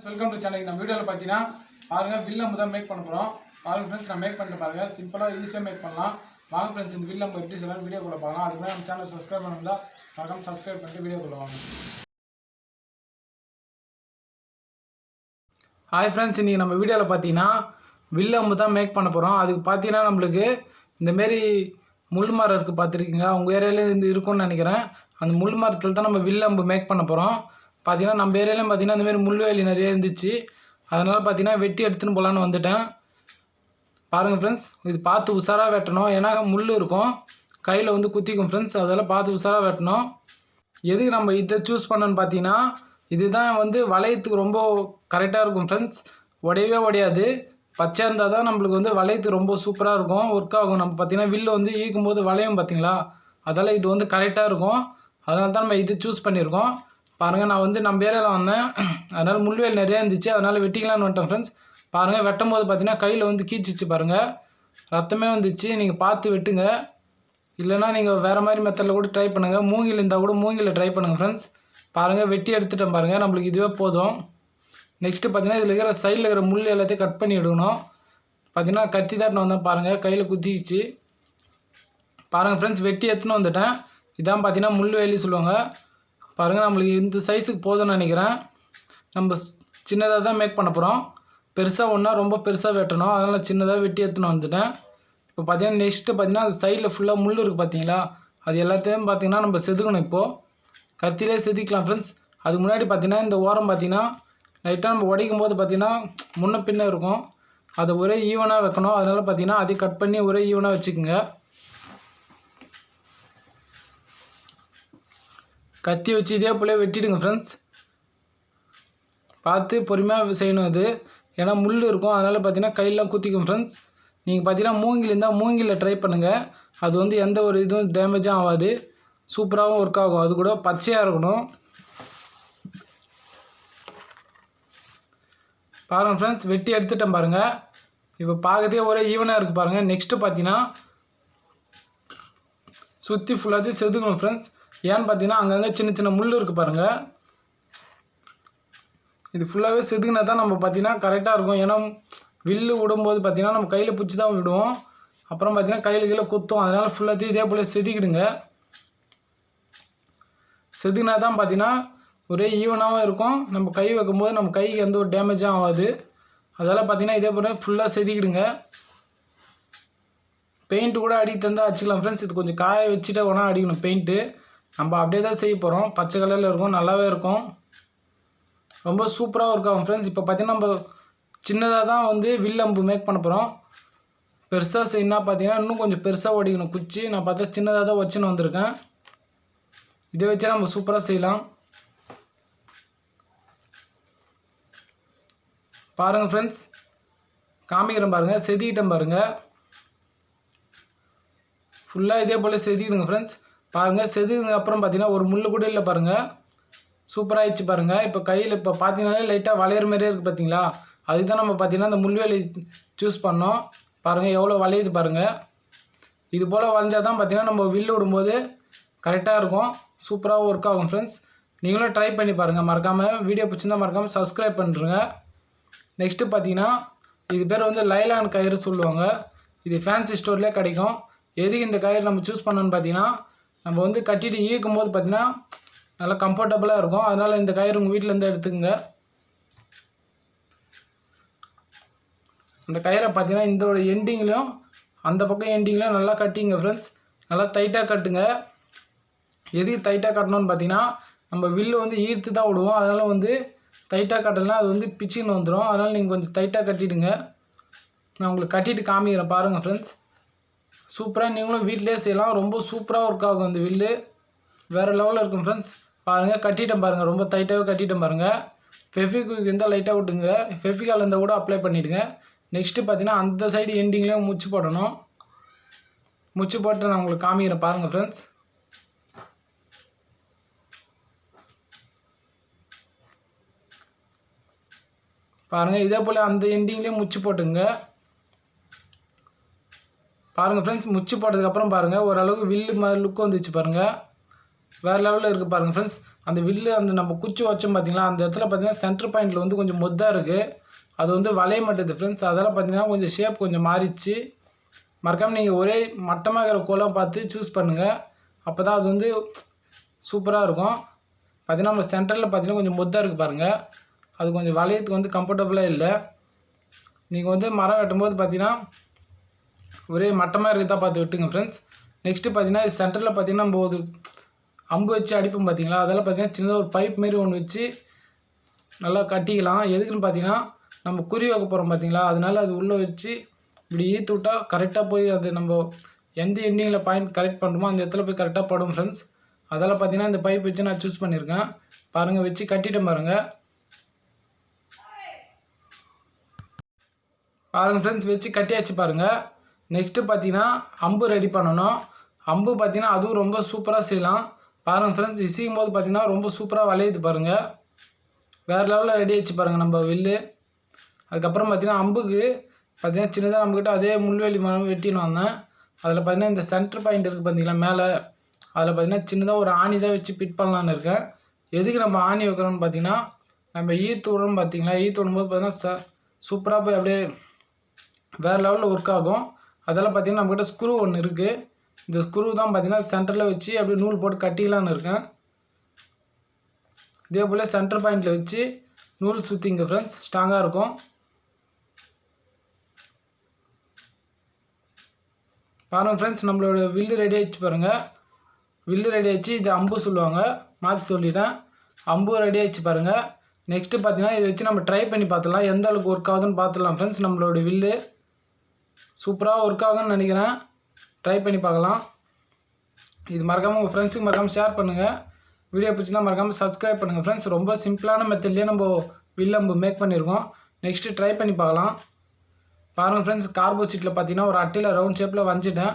Welcome to channel. நம்ம வீடியோவில் பார்த்தீங்கன்னா பாருங்கள் வில்லம்பு தான் மேக் பண்ண போகிறோம். பாருங்கள் ஃப்ரெண்ட்ஸ், நான் மேக் பண்ணிட்டு பாருங்கள் சிம்பிளாக ஈஸியாக மேக் பண்ணலாம். வாங்க ஃப்ரெண்ட்ஸ், இந்த வில்லம்பு எப்படி சொல்லலாம் வீடியோ கூட பார்க்கலாம். அதுக்கு நம்ம சேனல் சப்ஸ்கிரைப் பண்ணால் மறக்காம சப்ஸ்கிரைப் பண்ணிட்டு வீடியோ கூட வாங்க. ஹாய் ஃப்ரெண்ட்ஸ், இன்றைக்கி நம்ம வீடியோவில் பார்த்தீங்கன்னா வில்லம்பு தான் மேக் பண்ண போகிறோம். அதுக்கு பார்த்தீங்கன்னா நம்மளுக்கு இந்தமாரி முள் மரம் இருக்குது பார்த்துருக்கீங்க, உங்கள் ஏரியாவில் இருந்து இருக்கும்னு நினைக்கிறேன். அந்த முள் மரத்தில் தான் நம்ம வில்லம்பு மேக் பண்ண போகிறோம். பார்த்தீங்கன்னா நம்ம ஏரியாலையும் பார்த்தீங்கன்னா இந்தமாரி முள்வேலி நிறைய இருந்துச்சு. அதனால் பார்த்தீங்கன்னா வெட்டி எடுத்துன்னு போகலான்னு வந்துட்டேன். பாருங்கள் ஃப்ரெண்ட்ஸ், இது பார்த்து உஷாராக வெட்டணும். ஏன்னா முள் இருக்கும், கையில் வந்து குத்திக்கும் ஃப்ரெண்ட்ஸ். அதெல்லாம் பார்த்து உஷாராக வெட்டணும். எதுக்கு நம்ம இதை சூஸ் பண்ணோன்னு பார்த்தீங்கன்னா, இதுதான் வந்து வளையத்துக்கு ரொம்ப கரெக்டாக இருக்கும் ஃப்ரெண்ட்ஸ். உடையவே உடையாது. பச்சையாக இருந்தால் தான் நம்மளுக்கு வந்து வளையத்துக்கு ரொம்ப சூப்பராக இருக்கும், ஒர்க் ஆகும். நம்ம பார்த்தீங்கன்னா வில்லு வந்து ஈக்கும் போது வளையும் பார்த்தீங்களா, அதால் இது வந்து கரெக்டாக இருக்கும். அதனால தான் நம்ம இது சூஸ் பண்ணியிருக்கோம். பாருங்கள், நான் வந்து நம்ம ஏரியாவில் வந்தேன், அதனால் முள்வேல் நிறையா இருந்துச்சு, அதனால் வெட்டிக்கலான்னு வந்துட்டேன் ஃப்ரெண்ட்ஸ். பாருங்கள், வெட்டும் போது பார்த்தீங்கன்னா கையில் வந்து கீச்சிச்சு பாருங்கள், ரத்தமே வந்துச்சு. நீங்கள் பார்த்து வெட்டுங்க, இல்லைனா நீங்கள் வேறு மாதிரி மெத்தடில் கூட ட்ரை பண்ணுங்கள். மூங்கில் இருந்தால் கூட மூங்கில் ட்ரை பண்ணுங்கள் ஃப்ரெண்ட்ஸ். பாருங்கள், வெட்டி எடுத்துட்டேன் பாருங்கள், நம்மளுக்கு இதுவே போதும். நெக்ஸ்ட்டு பார்த்தீங்கன்னா இதில் இருக்கிற சைடில் இருக்கிற முள் எல்லாத்தையும் கட் பண்ணி எடுக்கணும். பார்த்தீங்கன்னா கத்தி தாட்டின்னு வந்தேன் பாருங்கள், கையில் குத்திச்சு பாருங்கள் ஃப்ரெண்ட்ஸ். வெட்டி எடுத்துன்னு வந்துட்டேன். இதான் பார்த்தீங்கன்னா முள்வேலி சொல்லுவாங்க. பாருங்கள், நம்மளுக்கு இந்த சைஸுக்கு போதும்னு நினைக்கிறேன். நம்ம சின்னதாக தான் மேக் பண்ண போகிறோம். பெருசாக ஒன்றா ரொம்ப பெருசாக வெட்டணும், அதனால் சின்னதாக வெட்டி எடுத்துன்னு வந்துட்டேன். இப்போ பார்த்தீங்கன்னா நெக்ஸ்ட்டு பார்த்தீங்கன்னா அது சைடில் ஃபுல்லாக முள் இருக்குது பார்த்தீங்களா, அது எல்லாத்தையும் பார்த்தீங்கன்னா நம்ம செதுக்கணும். இப்போது கத்திலே செதுக்கலாம் ஃப்ரெண்ட்ஸ். அதுக்கு முன்னாடி பார்த்தீங்கன்னா இந்த ஓரம் பார்த்தீங்கன்னா லைட்டாக நம்ம உடைக்கும் போது பார்த்தீங்கன்னா முன்ன பின்ன இருக்கும், அதை ஒரே ஈவனாக வைக்கணும். அதனால் பார்த்தீங்கன்னா அதை கட் பண்ணி ஒரே ஈவனாக வச்சுக்கோங்க. கத்தி வச்சு இதே போல் வெட்டிடுங்க ஃப்ரெண்ட்ஸ். பார்த்து பொறுமையாக செய்யணும் இது, ஏன்னா முள் இருக்கும், அதனால் பார்த்தீங்கன்னா கையெல்லாம் குத்திக்கும் ஃப்ரெண்ட்ஸ். நீங்கள் பார்த்தீங்கன்னா மூங்கில் இருந்தால் மூங்கிலில் ட்ரை பண்ணுங்கள். அது வந்து எந்த ஒரு இதுவும் டேமேஜும் ஆகாது, சூப்பராகவும் ஒர்க் ஆகும். அது கூட பச்சையாக இருக்கணும். பாருங்கள் ஃப்ரெண்ட்ஸ், வெட்டி எடுத்துட்டேன் பாருங்கள். இப்போ பார்க்கறதே ஒரே ஈவனாக இருக்குது பாருங்கள். நெக்ஸ்ட்டு பார்த்தீங்கன்னா சுற்றி ஃபுல்லாத்தையும் செதுக்கணும் ஃப்ரெண்ட்ஸ். ஏன்னு பார்த்தீங்கன்னா அங்கங்கே சின்ன சின்ன முள் இருக்குது பாருங்கள், இது ஃபுல்லாகவே செதுக்கினா தான் நம்ம பார்த்தீங்கன்னா கரெக்டாக இருக்கும். ஏன்னா வில்லு விடும்போது பார்த்தீங்கன்னா நம்ம கையில் பிடிச்சி தான் விடுவோம், அப்புறம் பார்த்தீங்கன்னா கையில் கீழே குத்தும். அதனால் ஃபுல்லாத்தையும் இதே போல் செதுக்கிடுங்க. செதுக்கினா தான் பார்த்தீங்கன்னா ஒரே ஈவனாகவும் இருக்கும். நம்ம கை வைக்கும்போது நம்ம கைக்கு எந்த ஒரு டேமேஜும் ஆகாது. அதெல்லாம் பார்த்தீங்கன்னா இதே போல் ஃபுல்லாக செதுக்கிடுங்க. பெயிண்ட்டு கூட அடிக்க தந்தால் அடிச்சிக்கலாம் ஃப்ரெண்ட்ஸ். இது கொஞ்சம் காய வச்சுட்டே வேணால் அடிக்கணும் பெயிண்ட்டு. நம்ம அப்படியே தான் செய்ய போகிறோம். பச்சை கலரில் இருக்கும், நல்லாவே இருக்கும், ரொம்ப சூப்பராக ஒர்க் ஆகும் ஃப்ரெண்ட்ஸ். இப்போ பார்த்தீங்கன்னா நம்ம சின்னதாக தான் வந்து வில்லம்பு மேக் பண்ண போகிறோம். பெருசாக செய்யணும்னா பார்த்தீங்கன்னா இன்னும் கொஞ்சம் பெருசாக ஓடிக்கணும் குச்சி. நான் பார்த்தா சின்னதாக தான் வச்சுன்னு வந்திருக்கேன். இதை வச்சு நம்ம சூப்பராக செய்யலாம். பாருங்கள் ஃப்ரெண்ட்ஸ், காமிக்கிறேன் பாருங்கள், செதுக்கிட்டேன் பாருங்கள். ஃபுல்லாக இதே போல் செதுக்கிடுங்க ஃப்ரெண்ட்ஸ். பாருங்கள், செதுக்குங்க அப்புறம் பார்த்தீங்கன்னா ஒரு முள் கூட இல்லை பாருங்கள், சூப்பராகிடுச்சு பாருங்கள். இப்போ கையில் இப்போ பார்த்தீங்கன்னாலே லைட்டாக வளையிற மாதிரியே இருக்குது பார்த்தீங்களா, அதுக்கு தான் நம்ம பார்த்தீங்கன்னா இந்த முள்வேலி சூஸ் பண்ணோம். பாருங்கள் எவ்வளோ வளையுது பாருங்கள். இது போல் வளைஞ்சால் தான் பார்த்தீங்கன்னா நம்ம வில்லு விடும்போது கரெக்டாக இருக்கும், சூப்பராக ஒர்க் ஆகும் ஃப்ரெண்ட்ஸ். நீங்களும் ட்ரை பண்ணி பாருங்கள். மறக்காமல் வீடியோ பிடிச்சிருந்தால் மறக்காமல் சப்ஸ்கிரைப் பண்ணுறேங்க. நெக்ஸ்ட்டு பார்த்தீங்கன்னா இது பேர் வந்து லைலான் கயிறு சொல்லுவாங்க. இது ஃபேன்சி ஸ்டோர்லேயே கிடைக்கும். எதுக்கு இந்த கயிறு நம்ம சூஸ் பண்ணோன்னு பார்த்தீங்கன்னா, நம்ம வந்து கட்டிட்டு இழுக்கும் போது பார்த்தீங்கன்னா நல்லா கம்ஃபர்டபுளாக இருக்கும். அதனால் இந்த கயிறு உங்கள் வீட்டிலேருந்து எடுத்துக்கங்க. அந்த கயிறை பார்த்தீங்கன்னா இந்த எண்டிங்லேயும் அந்த பக்கம் எண்டிங்லேயும் நல்லா கட்டிங்க ஃப்ரெண்ட்ஸ். நல்லா டைட்டாக கட்டுங்க. எதுக்கு டைட்டாக கட்டணும்னு பார்த்தீங்கன்னா நம்ம வில்லு வந்து ஈர்த்து தான் விடுவோம். அதனால் வந்து டைட்டாக கட்டலாம், அது வந்து பிச்சுன்னு வந்துடும். அதனால் நீங்கள் கொஞ்சம் டைட்டாக கட்டிடுங்க. நான் உங்களுக்கு கட்டிட்டு காமிக்கிறேன் பாருங்கள் ஃப்ரெண்ட்ஸ். சூப்பராக நீங்களும் வீட்டிலே செய்யலாம், ரொம்ப சூப்பராக ஒர்க் ஆகும் இந்த வில்லு, வேறு லெவலில் இருக்கும் ஃப்ரெண்ட்ஸ். பாருங்கள், கட்டிட்டேன் பாருங்கள், ரொம்ப டைட்டாகவே கட்டிட்டேன் பாருங்கள். ஃபெவிக்விக் இருந்தால் லைட்டாக விட்டுங்க, ஃபெவிகால் இருந்தால் கூட அப்ளை பண்ணிவிடுங்க. நெக்ஸ்ட்டு பார்த்தீங்கன்னா அந்த சைடு எண்டிங்லேயும் முச்சு போடணும். முச்சு போட்டு நான் உங்களுக்கு காமிக்கிறேன் பாருங்கள் ஃப்ரெண்ட்ஸ். பாருங்கள், இதே போல் அந்த எண்டிங்லேயும் முச்சு போட்டுங்க. பாருங்கள் ஃப்ரெண்ட்ஸ், முச்சு போட்டதுக்கப்புறம் பாருங்கள் ஓரளவுக்கு வில்லு மாதிரி லுக் வந்துச்சு பாருங்கள். வேறு லெவலில் இருக்குது பாருங்கள் ஃப்ரெண்ட்ஸ். அந்த வில்லு அந்த நம்ம குச்சி வச்சோம் பார்த்தீங்களா, அந்த இடத்துல பார்த்தீங்கன்னா சென்டர் பாயிண்டில் வந்து கொஞ்சம் மொத்தாக இருக்குது. அது வந்து வளைய மாட்டேது ஃப்ரெண்ட்ஸ். அதெல்லாம் பார்த்தீங்கன்னா கொஞ்சம் ஷேப் கொஞ்சம் மாறிடுச்சு. மறக்காமல் நீங்கள் ஒரே மட்டமாக இருக்கிற கோலாக பார்த்து சூஸ் பண்ணுங்கள். அப்போ தான் அது வந்து சூப்பராக இருக்கும். பார்த்தீங்கன்னா நம்ம சென்டரில் பார்த்தீங்கன்னா கொஞ்சம் மொத்தாக இருக்குது பாருங்கள். அது கொஞ்சம் வளையத்துக்கு வந்து கம்ஃபர்டபுளாக இல்லை. நீங்கள் வந்து மரம் வெட்டும்போது பார்த்தீங்கன்னா ஒரே மட்டமாக இருக்கிறதா பார்த்து வெட்டுங்க ஃப்ரெண்ட்ஸ். நெக்ஸ்ட்டு பார்த்தீங்கன்னா சென்டரில் பார்த்தீங்கன்னா நம்ம ஒரு அம்பு வச்சு அடிப்போம் பார்த்தீங்களா, அதெல்லாம் பார்த்தீங்கன்னா சின்னதாக ஒரு பைப் மாரி ஒன்று வச்சு நல்லா கட்டிக்கலாம். எதுக்குன்னு பார்த்தீங்கன்னா நம்ம குறி வைக்க போகிறோம் பார்த்தீங்களா, அதனால அது உள்ளே வச்சு இப்படி ஈத்து விட்டால் கரெக்டாக போய் அது நம்ம எந்த எண்டிங்கில் பாயிண்ட் கரெக்ட் பண்ணுறோமோ அந்த இடத்துல போய் கரெக்டாக படும் ஃப்ரெண்ட்ஸ். அதெல்லாம் பார்த்தீங்கன்னா இந்த பைப் வச்சு நான் சூஸ் பண்ணியிருக்கேன் பாருங்கள். வச்சு கட்டிட்டேன் பாருங்கள். ஃப்ரெண்ட்ஸ் வச்சு கட்டியாச்சு பாருங்கள். நெக்ஸ்ட்டு பார்த்தீங்கன்னா அம்பு ரெடி பண்ணணும். அம்பு பார்த்தீங்கன்னா அதுவும் ரொம்ப சூப்பராக செய்யலாம் பாருங்கள் ஃப்ரெண்ட்ஸ். இசையும் போது பார்த்தீங்கன்னா ரொம்ப சூப்பராக வளையுது பாருங்கள். வேறு லெவலில் ரெடி ஆகிடுச்சு பாருங்கள் நம்ம வில்லு. அதுக்கப்புறம் பார்த்தீங்கன்னா அம்புக்கு பார்த்தீங்கன்னா சின்னதாக நம்மக்கிட்ட அதே முள்வேலி மரம் வெட்டின்னு வந்தேன். அதில் பார்த்தீங்கன்னா இந்த சென்டர் பாயிண்ட் இருக்குது பார்த்தீங்களா மேலே, அதில் பார்த்தீங்கன்னா சின்னதாக ஒரு ஆணி தான் வச்சு ஃபிட் பண்ணலான்னு இருக்கேன். எதுக்கு நம்ம ஆணி வைக்கிறோம்னு பார்த்தீங்கன்னா நம்ம ஈர்த்து விடுறோம் பார்த்தீங்களா, ஈர்த்து விடும்போது பார்த்தீங்கன்னா சூப்பராக போய் அப்படியே வேறு லெவலில் ஒர்க் ஆகும். அதெல்லாம் பார்த்தீங்கன்னா நம்மக்கிட்ட ஸ்க்ரூ ஒன்று இருக்குது. இந்த ஸ்க்ரூ தான் பார்த்தீங்கன்னா சென்டரில் வச்சு அப்படியே நூல் போட்டு கட்டிக்கலான்னு இருக்கேன். இதே போல் சென்டர் பாயிண்டில் வச்சு நூல் சுற்றிங்க ஃப்ரெண்ட்ஸ், ஸ்ட்ராங்காக இருக்கும். பாருங்கள் ஃப்ரெண்ட்ஸ், நம்மளோட வில்லு ரெடி ஆகிடுச்சு பாருங்கள். வில்லு ரெடி ஆகிடுச்சு. இது அம்பு சொல்லுவாங்க, மாற்றி சொல்லிட்டேன். அம்பு ரெடி ஆகிடுச்சு பாருங்கள். நெக்ஸ்ட்டு பார்த்தீங்கன்னா இதை வச்சு நம்ம ட்ரை பண்ணி பார்த்துலாம், எந்த அளவுக்கு ஒர்க் ஆகுதுன்னு பார்த்துடலாம் ஃப்ரெண்ட்ஸ். நம்மளோட வில்லு சூப்பராக ஒர்க் ஆகுதுன்னு நினைக்கிறேன். ட்ரை பண்ணி பார்க்கலாம். இது மறக்காமல் உங்கள் ஃப்ரெண்ட்ஸுக்கு மறக்காமல் ஷேர் பண்ணுங்கள். வீடியோ பிடிச்சினா மறக்காமல் சப்ஸ்கிரைப் பண்ணுங்கள் ஃப்ரெண்ட்ஸ். ரொம்ப சிம்பிளான மெத்தட்லேயே நம்ம வில்லம்பு மேக் பண்ணியிருக்கோம். நெக்ஸ்ட்டு ட்ரை பண்ணி பார்க்கலாம். பாருங்கள் ஃப்ரெண்ட்ஸ், கார்போ ஷீட்டில் பார்த்தீங்கன்னா ஒரு அட்டையில் ரவுண்ட் ஷேப்பில் வரைஞ்சிட்டேன்.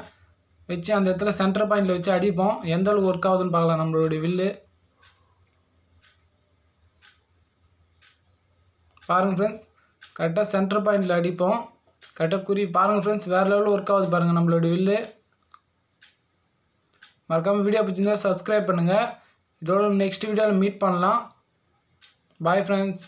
வச்சு அந்த இடத்துல சென்டர் பாயிண்டில் வச்சு அடிப்போம். எந்த அளவுக்கு ஒர்க் ஆகுதுன்னு பார்க்கலாம் நம்மளுடைய வில்லு. பாருங்கள் ஃப்ரெண்ட்ஸ், கரெக்டாக சென்டர் பாயிண்டில் அடிப்போம். கரெக்டாக குறி பாருங்கள் ஃப்ரெண்ட்ஸ், வேறு லெவலில் ஒர்க் ஆகுது பாருங்கள் நம்மளுடைய வில்லு. மறக்காமல் வீடியோ பிடிச்சிருந்தா சப்ஸ்கிரைப் பண்ணுங்கள். இதோட நெக்ஸ்ட் வீடியோவில் மீட் பண்ணலாம். Bye friends.